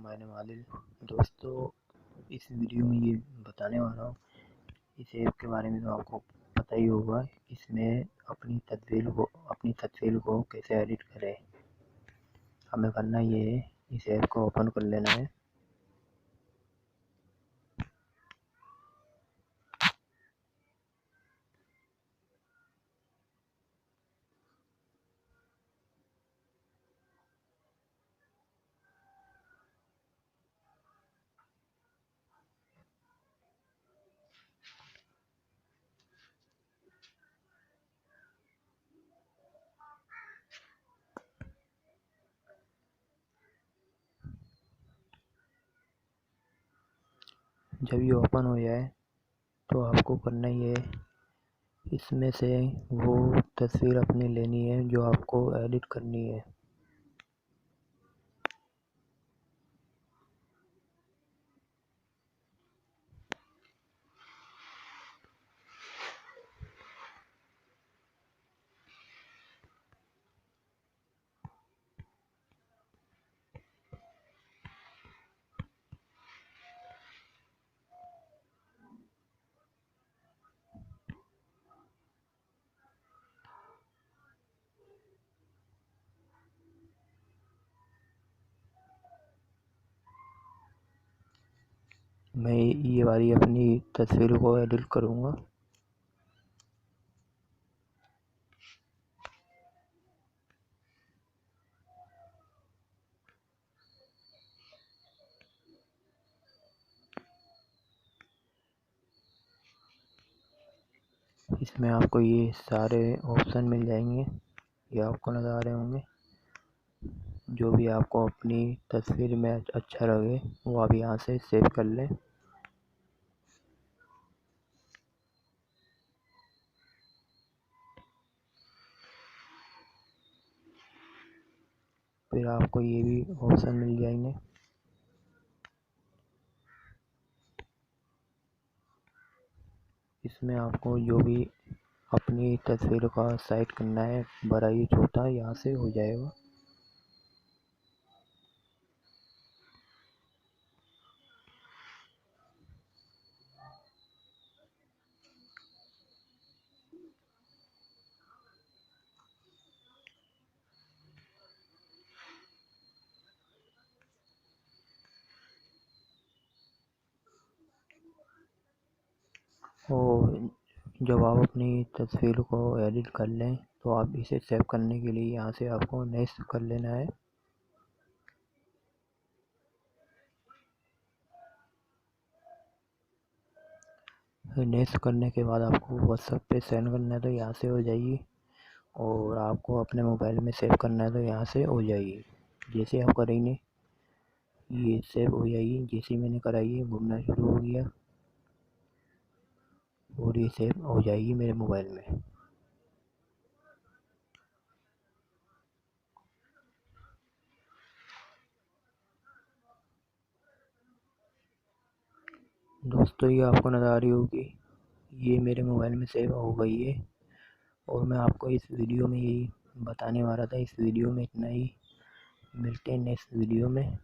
My name Adil. दोस्तों, इस video में ये बताने वाला हूँ, इस ऐप के बारे में तो आपको पता ही होगा। इसमें अपनी तस्वीर को कैसे एडिट करें। हमें करना ये है, इस ऐप को ओपन कर लेना है। जब ये ओपन हो जाए तो आपको करना ही है, इसमें से वो तस्वीर अपनी लेनी है जो आपको एडिट करनी है। मैं ये वाली अपनी तस्वीर को एडिट करूँगा। इसमें आपको ये सारे ऑप्शन मिल जाएंगे, ये आपको नज़र आ रहे होंगे। जो भी आपको अपनी तस्वीर में अच्छा लगे वो आप यहाँ से सेव कर लें। फिर आपको ये भी ऑप्शन मिल जाएंगे। इसमें आपको जो भी अपनी तस्वीर का साइज करना है, बड़ा या छोटा, यहाँ से हो जाएगा। और जब आप अपनी तस्वीर को एडिट कर लें तो आप इसे सेव करने के लिए यहाँ से आपको नेक्स्ट कर लेना है। नेक्स्ट करने के बाद आपको व्हाट्सएप पे सेंड करना है तो यहाँ से हो जाएगी, और आपको अपने मोबाइल में सेव करना है तो यहाँ से हो जाएगी। जैसे आप करेंगे ये सेव हो जाएगी। जैसे मैंने कराई है घूमना शुरू हो गया और ये सेव हो जाएगी मेरे मोबाइल में। दोस्तों, ये आपको नज़र आ रही होगी, ये मेरे मोबाइल में सेव हो गई है। और मैं आपको इस वीडियो में यही बताने वाला था। इस वीडियो में इतना ही। मिलते हैं नेक्स्ट वीडियो में।